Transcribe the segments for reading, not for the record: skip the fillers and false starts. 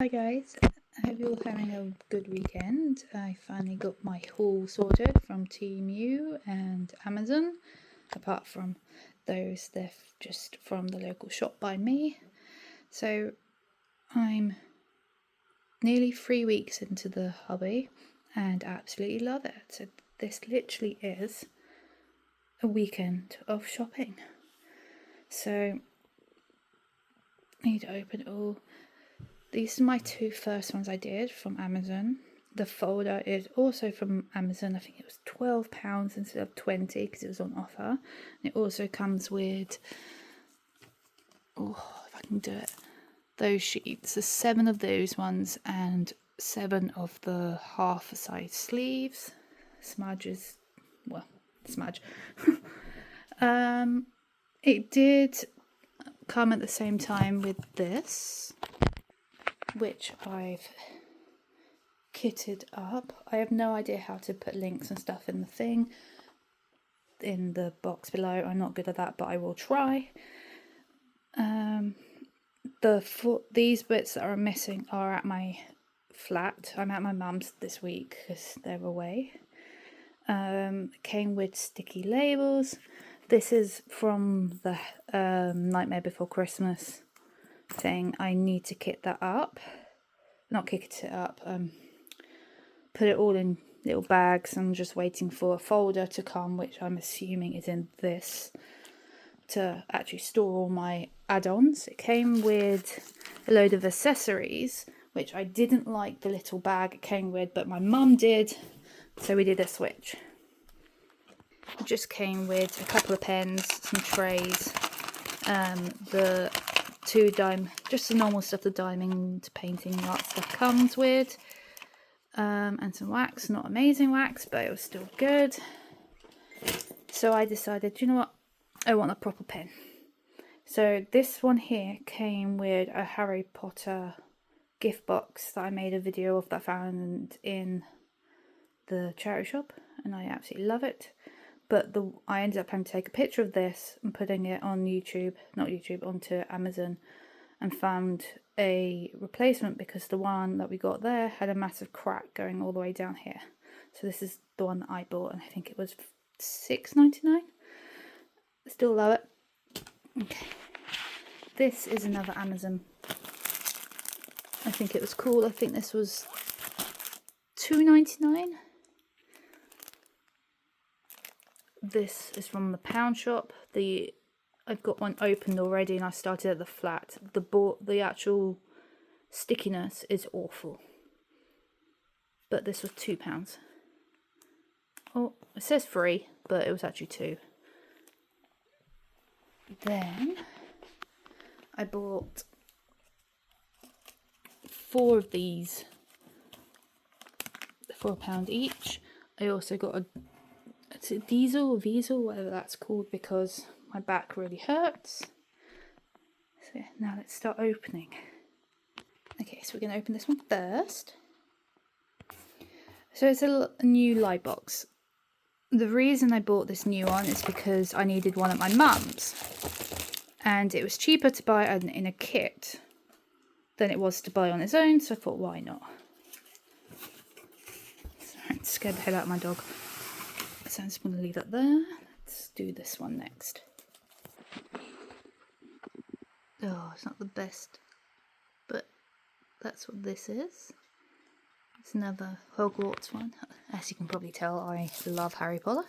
Hi guys, I hope you're all having a good weekend. I finally got my haul sorted from Temu and Amazon, apart from those they're just from the local shop by me. So I'm nearly 3 weeks into the hobby and absolutely love it. So this literally is a weekend of shopping. So I need to open it all. These are my two first ones I did from Amazon. The folder is also from Amazon. I think it was £12 instead of 20 because it was on offer. And it also comes with, if I can do it, those sheets. There's 7 of those ones and 7 of the half-size sleeves. Smudges, well, smudge. It did come at the same time with this, which I've kitted up. I have no idea how to put links and stuff in the thing, in the box below. I'm not good at that, but I will try. These bits that are missing are at my flat. I'm at my mum's this week because they're away. Came with sticky labels. This is from the Nightmare Before Christmas thing. I need to kit that up. Not kit it up. Put it all in little bags. I'm just waiting for a folder to come, which I'm assuming is in this, to actually store all my add-ons. It came with a load of accessories, which I didn't like the little bag it came with, but my mum did, so we did a switch. It just came with a couple of pens, some trays, the just the normal stuff the diamond painting art stuff comes with, and some wax. Not amazing wax, but it was still good. So I decided, you know what, I want a proper pen. So this one here came with a Harry Potter gift box that I made a video of that I found in the charity shop, and I absolutely love it. But I ended up having to take a picture of this and putting it on onto Amazon, and found a replacement because the one that we got there had a massive crack going all the way down here. So this is the one that I bought, and I think it was $6.99. Still love it. Okay. This is another Amazon. I think it was cool. I think this was $2.99. This is from the pound shop. I've got one opened already, and I started at the flat. The actual stickiness is awful. But this was £2. Oh, it says free, but it was actually 2. Then I bought 4 of these, £4 each. I also got it's a diesel, whatever that's called, because my back really hurts. So yeah, now let's start opening. Okay, so we're going to open this one first. So it's a new light box. The reason I bought this new one is because I needed one at my mum's, and it was cheaper to buy in a kit than it was to buy on its own, so I thought, why not? Sorry, it scared the hell out of my dog. So I'm just going to leave that there. Let's do this one next. Oh, it's not the best, but that's what this is. It's another Hogwarts one. As you can probably tell, I love Harry Potter.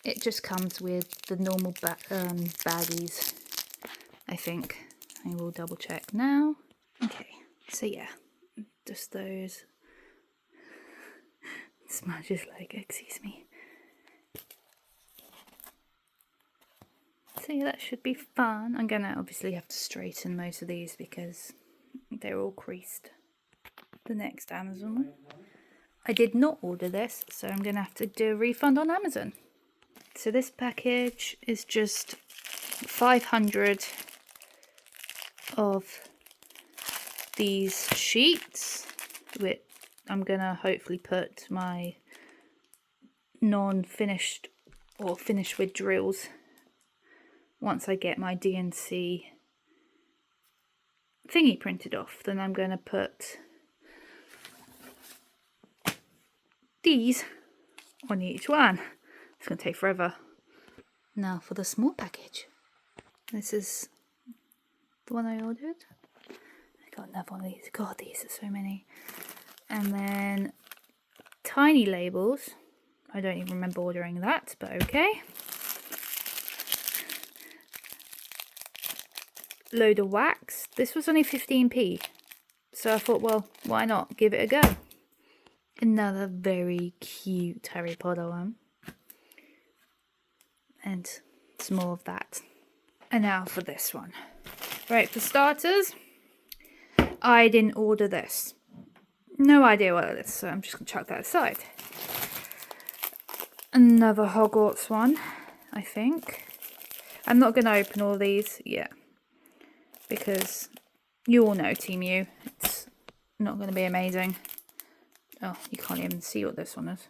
It just comes with the normal baggies, I think. I will double check now. Okay, so yeah, just those smudges, like, excuse me. So yeah, that should be fun. I'm gonna obviously have to straighten most of these because they're all creased. The next Amazon one. I did not order this, so I'm gonna have to do a refund on Amazon. So this package is just 500 of these sheets, which I'm gonna hopefully put my non-finished or finished with drills once I get my DNC thingy printed off. Then I'm going to put these on each one. It's going to take forever. Now for the small package. This is the one I ordered. I got another one of these. God, these are so many. And then tiny labels. I don't even remember ordering that, but okay. Load of wax. This was only 15p. So I thought, well, why not? Give it a go. Another very cute Harry Potter one. And some more of that. And now for this one. Right, for starters, I didn't order this. No idea what it is, so I'm just going to chuck that aside. Another Hogwarts one, I think. I'm not going to open all these yet. Because you all know Temu. It's not going to be amazing. Oh, you can't even see what this one is.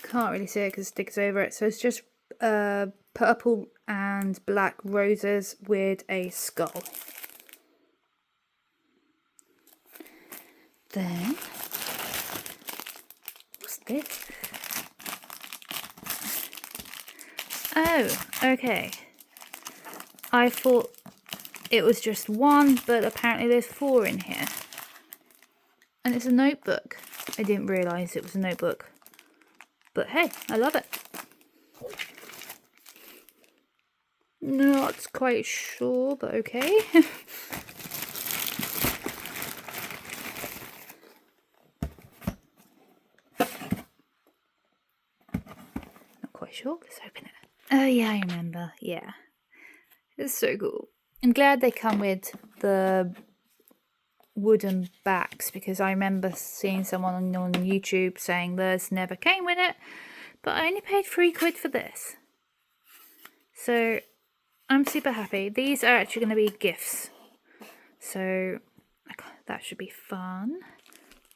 Can't really see it because it sticks over it. So it's just purple and black roses with a skull. Then, what's this? Oh, okay. I thought it was just one, but apparently there's 4 in here. And it's a notebook. I didn't realise it was a notebook. But hey, I love it. Not quite sure, but okay. Not quite sure. Let's open it. Oh yeah, I remember. Yeah. It's so cool. I'm glad they come with the wooden backs because I remember seeing someone on YouTube saying theirs never came with it, but I only paid £3 for this. So I'm super happy. These are actually going to be gifts. So that should be fun.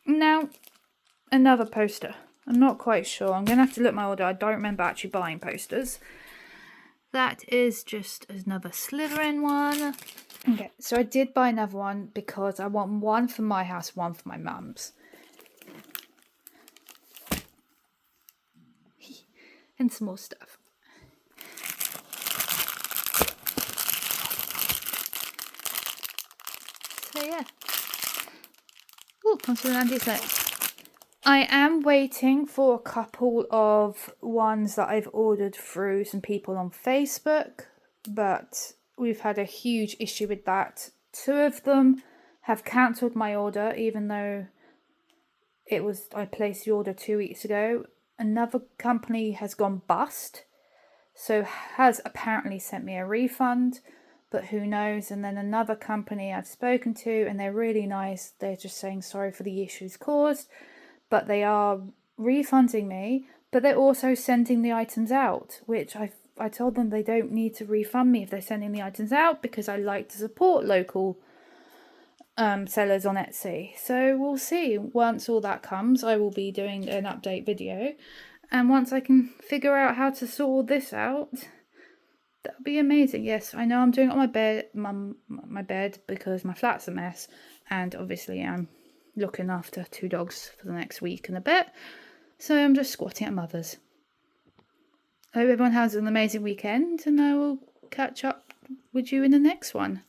Now, another poster. I'm not quite sure. I'm going to have to look at my order. I don't remember actually buying posters. That is just another Slytherin one. Okay, so I did buy another one because I want one for my house, one for my mum's. And some more stuff. So yeah. Oh, comes with an Andy's notes. I am waiting for a couple of ones that I've ordered through some people on Facebook, but we've had a huge issue with that. 2 of them have cancelled my order, even though I placed the order 2 weeks ago. Another company has gone bust, so has apparently sent me a refund, but who knows. And then another company I've spoken to, and they're really nice. They're just saying sorry for the issues caused. But they are refunding me, but they're also sending the items out, which I told them they don't need to refund me if they're sending the items out because I like to support local sellers on Etsy. So we'll see. Once all that comes, I will be doing an update video. And once I can figure out how to sort all this out, that'll be amazing. Yes, I know I'm doing it on my bed because my flat's a mess. And obviously I'm looking after 2 dogs for the next week and a bit, so I'm just squatting at mother's. I hope everyone has an amazing weekend, and I will catch up with you in the next one.